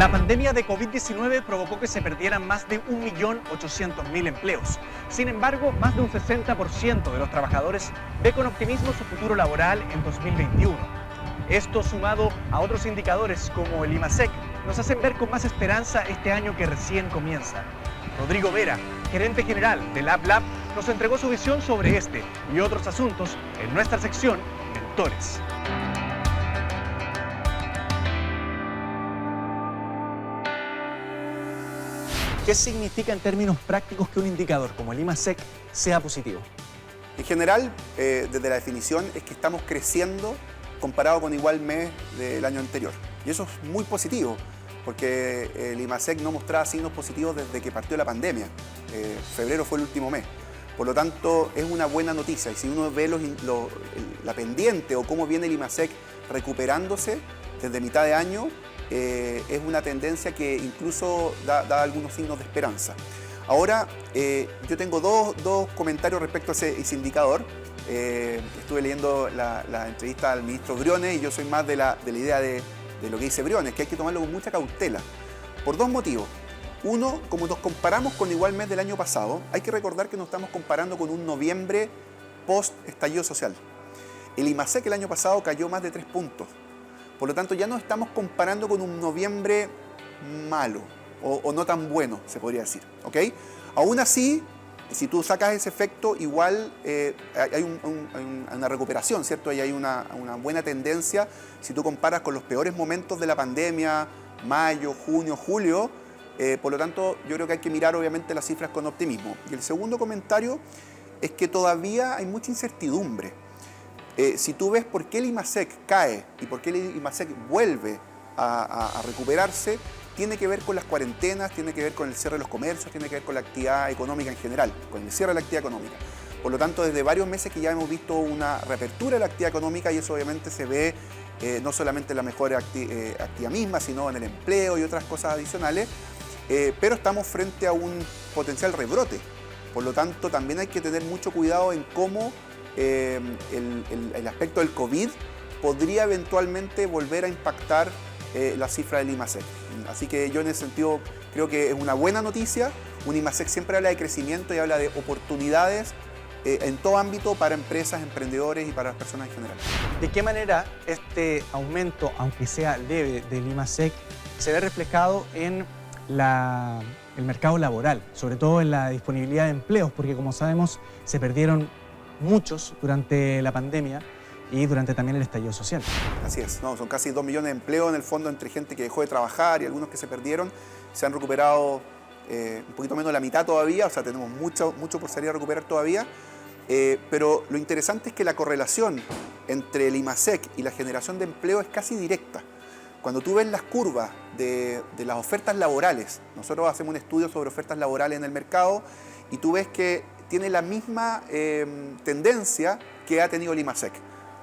La pandemia de COVID-19 provocó que se perdieran más de 1.800.000 empleos. Sin embargo, más de un 60% de los trabajadores ve con optimismo su futuro laboral en 2021. Esto, sumado a otros indicadores como el IMASEC, nos hacen ver con más esperanza este año que recién comienza. Rodrigo Vera, gerente general de LabLab, nos entregó su visión sobre este y otros asuntos en nuestra sección Mentores. ¿Qué significa en términos prácticos que un indicador como el IMASEC sea positivo? En general, desde la definición, es que estamos creciendo comparado con igual mes del año anterior. Y eso es muy positivo, porque el IMASEC no mostraba signos positivos desde que partió la pandemia. Febrero fue el último mes. Por lo tanto, es una buena noticia. Y si uno ve la pendiente o cómo viene el IMASEC recuperándose desde mitad de año, es una tendencia que incluso da algunos signos de esperanza. Ahora, yo tengo dos comentarios respecto a ese indicador. Estuve leyendo la entrevista al ministro Briones y yo soy más de la idea de lo que dice Briones, que hay que tomarlo con mucha cautela, por dos motivos. Uno, como nos comparamos con igual mes del año pasado, hay que recordar que nos estamos comparando con un noviembre post-estallido social. El IMASEC el año pasado cayó más de 3 puntos. Por lo tanto, ya no estamos comparando con un noviembre malo o no tan bueno, se podría decir. ¿Ok? Aún así, si tú sacas ese efecto, igual hay una recuperación, ¿cierto? Y hay una buena tendencia. Si tú comparas con los peores momentos de la pandemia, mayo, junio, julio, por lo tanto, yo creo que hay que mirar obviamente las cifras con optimismo. Y el segundo comentario es que todavía hay mucha incertidumbre. Si tú ves por qué el IMASEC cae y por qué el IMASEC vuelve a recuperarse, tiene que ver con las cuarentenas, tiene que ver con el cierre de los comercios, tiene que ver con la actividad económica en general, con el cierre de la actividad económica. Por lo tanto, desde varios meses que ya hemos visto una reapertura de la actividad económica y eso obviamente se ve no solamente en la mejor actividad misma, sino en el empleo y otras cosas adicionales, pero estamos frente a un potencial rebrote. Por lo tanto, también hay que tener mucho cuidado en cómo el aspecto del COVID podría eventualmente volver a impactar la cifra del IMASEC. Así que yo en ese sentido creo que es una buena noticia. Un IMASEC siempre habla de crecimiento y habla de oportunidades en todo ámbito para empresas, emprendedores y para las personas en general. ¿De qué manera este aumento, aunque sea leve, del IMASEC se ve reflejado en el mercado laboral, sobre todo en la disponibilidad de empleos? Porque como sabemos se perdieron muchos durante la pandemia y durante también el estallido social. Así es, no, son casi 2 millones de empleos en el fondo entre gente que dejó de trabajar y algunos que se perdieron. Se han recuperado un poquito menos de la mitad todavía, o sea, tenemos mucho por salir a recuperar todavía. Pero lo interesante es que la correlación entre el IMASEC y la generación de empleo es casi directa. Cuando tú ves las curvas de las ofertas laborales, nosotros hacemos un estudio sobre ofertas laborales en el mercado y tú ves que tiene la misma tendencia que ha tenido el IMASEC.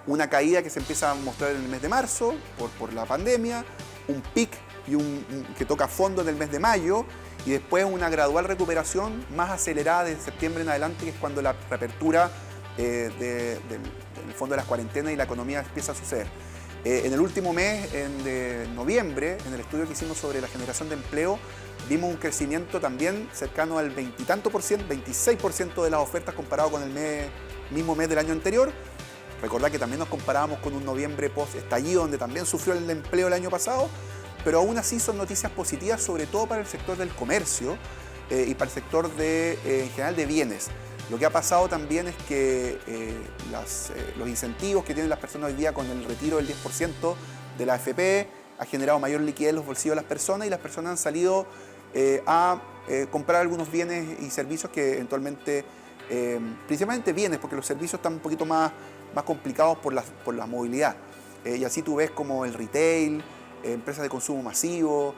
Una caída que se empieza a mostrar en el mes de marzo por la pandemia, un pic que toca fondo en el mes de mayo y después una gradual recuperación más acelerada desde septiembre en adelante, que es cuando la reapertura del fondo de las cuarentenas y la economía empieza a suceder. En el último mes, de noviembre, en el estudio que hicimos sobre la generación de empleo, vimos un crecimiento también cercano al 20 y tanto por ciento, 26% de las ofertas comparado con el mismo mes del año anterior. Recordad que también nos comparábamos con un noviembre post-estallido, donde también sufrió el empleo el año pasado, pero aún así son noticias positivas, sobre todo para el sector del comercio y para el sector en general de bienes. Lo que ha pasado también es que los incentivos que tienen las personas hoy día con el retiro del 10% de la AFP ha generado mayor liquidez en los bolsillos de las personas y las personas han salido a comprar algunos bienes y servicios que eventualmente, principalmente bienes, porque los servicios están un poquito más complicados por la movilidad. Y así tú ves como el retail, empresas de consumo masivo,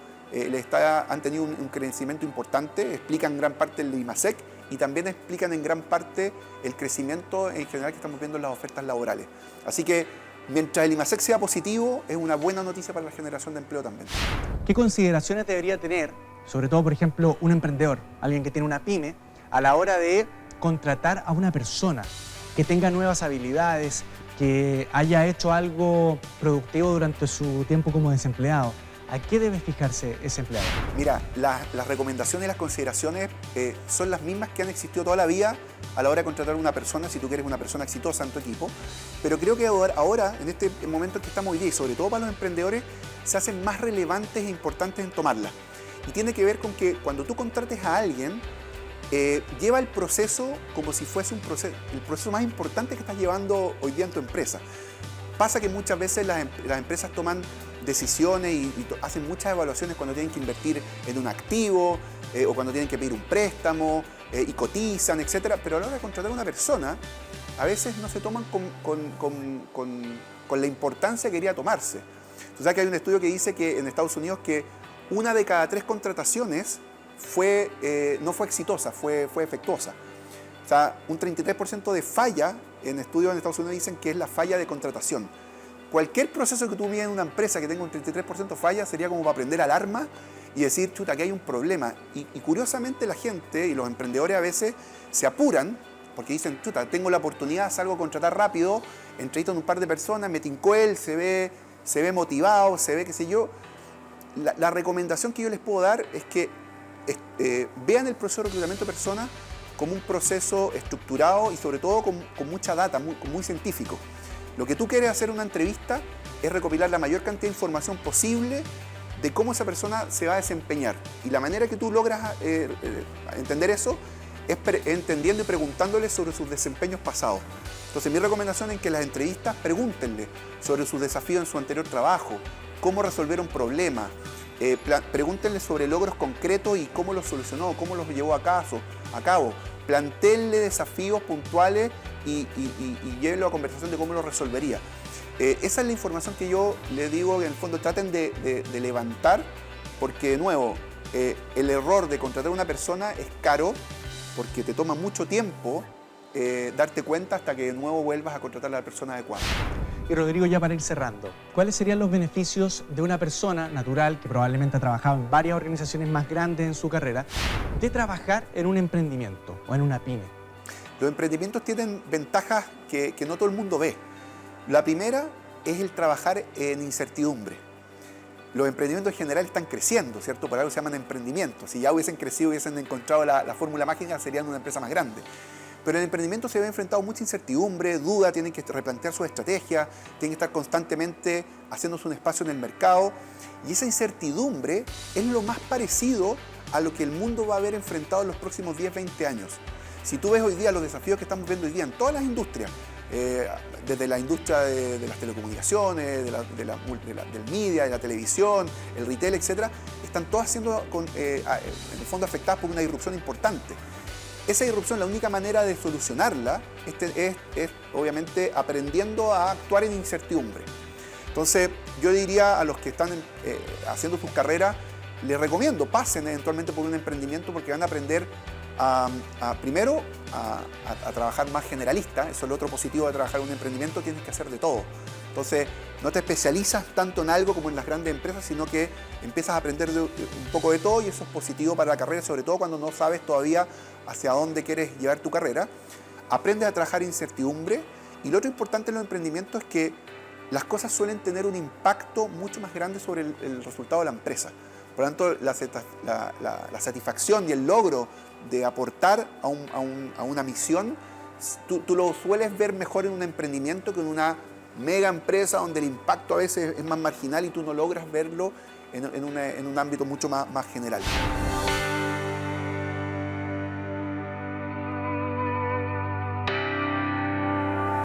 han tenido un crecimiento importante, explican gran parte el IMASEC y también explican en gran parte el crecimiento en general que estamos viendo en las ofertas laborales. Así que mientras el IMASEC sea positivo, es una buena noticia para la generación de empleo también. ¿Qué consideraciones debería tener, sobre todo, por ejemplo, un emprendedor, alguien que tiene una pyme, a la hora de contratar a una persona que tenga nuevas habilidades, que haya hecho algo productivo durante su tiempo como desempleado? ¿A qué debe fijarse ese empleador? Mira, las recomendaciones y las consideraciones son las mismas que han existido toda la vida a la hora de contratar a una persona, si tú quieres una persona exitosa en tu equipo. Pero creo que ahora, en este momento en que estamos hoy día, y sobre todo para los emprendedores, se hacen más relevantes e importantes en tomarlas. Y tiene que ver con que cuando tú contrates a alguien, lleva el proceso como si fuese el proceso más importante que estás llevando hoy día en tu empresa. Pasa que muchas veces las empresas toman decisiones y hacen muchas evaluaciones cuando tienen que invertir en un activo o cuando tienen que pedir un préstamo y cotizan, etc. Pero a la hora de contratar a una persona, a veces no se toman con la importancia que debería tomarse. Tú sabes que hay un estudio que dice que en Estados Unidos que 1 de cada 3 contrataciones no fue exitosa, fue defectuosa. O sea, un 33% de falla en estudios en Estados Unidos dicen que es la falla de contratación. Cualquier proceso que tú mides en una empresa que tenga un 33% falla sería como para prender alarma y decir, chuta, aquí hay un problema. Y curiosamente la gente y los emprendedores a veces se apuran porque dicen, chuta, tengo la oportunidad, salgo a contratar rápido, entrevisto a un par de personas, me tincó él, se ve motivado, se ve qué sé yo. La recomendación que yo les puedo dar es que vean el proceso de reclutamiento de personas como un proceso estructurado y sobre todo con mucha data, muy científico. Lo que tú quieres hacer en una entrevista es recopilar la mayor cantidad de información posible de cómo esa persona se va a desempeñar. Y la manera que tú logras entender eso es entendiendo y preguntándole sobre sus desempeños pasados. Entonces mi recomendación es que en las entrevistas pregúntenle sobre sus desafíos en su anterior trabajo, cómo resolvieron problemas, pregúntenle sobre logros concretos y cómo los solucionó, cómo los llevó a cabo. Plantéenle desafíos puntuales y llévenlo a conversación de cómo lo resolvería. Esa es la información que yo les digo que en el fondo traten de levantar, porque de nuevo, el error de contratar a una persona es caro, porque te toma mucho tiempo darte cuenta hasta que de nuevo vuelvas a contratar a la persona adecuada. Y Rodrigo, ya para ir cerrando, ¿cuáles serían los beneficios de una persona natural que probablemente ha trabajado en varias organizaciones más grandes en su carrera de trabajar en un emprendimiento o en una pyme? Los emprendimientos tienen ventajas que no todo el mundo ve. La primera es el trabajar en incertidumbre. Los emprendimientos en general están creciendo, ¿cierto? Por algo se llaman emprendimientos. Si ya hubiesen crecido, hubiesen encontrado la fórmula mágica, serían una empresa más grande. Pero el emprendimiento se ve enfrentado a mucha incertidumbre, duda, tienen que replantear sus estrategias, tienen que estar constantemente haciéndose un espacio en el mercado. Y esa incertidumbre es lo más parecido a lo que el mundo va a haber enfrentado en los próximos 10, 20 años. Si tú ves hoy día los desafíos que estamos viendo hoy día en todas las industrias, desde la industria de las telecomunicaciones, del media, de la televisión, el retail, etc., están todas siendo en el fondo afectadas por una disrupción importante. Esa disrupción, la única manera de solucionarla es obviamente aprendiendo a actuar en incertidumbre. Entonces, yo diría a los que están haciendo sus carreras, les recomiendo, pasen eventualmente por un emprendimiento porque van a aprender primero a trabajar más generalista. Eso es lo otro positivo de trabajar en un emprendimiento, tienes que hacer de todo. Entonces, no te especializas tanto en algo como en las grandes empresas, sino que empiezas a aprender un poco de todo y eso es positivo para la carrera, sobre todo cuando no sabes todavía hacia dónde quieres llevar tu carrera. Aprendes a trabajar en incertidumbre y lo otro importante en los emprendimientos es que las cosas suelen tener un impacto mucho más grande sobre el resultado de la empresa. Por lo tanto, la satisfacción y el logro de aportar a una misión, tú lo sueles ver mejor en un emprendimiento que en una mega empresa donde el impacto a veces es más marginal y tú no logras verlo en un ámbito mucho más general.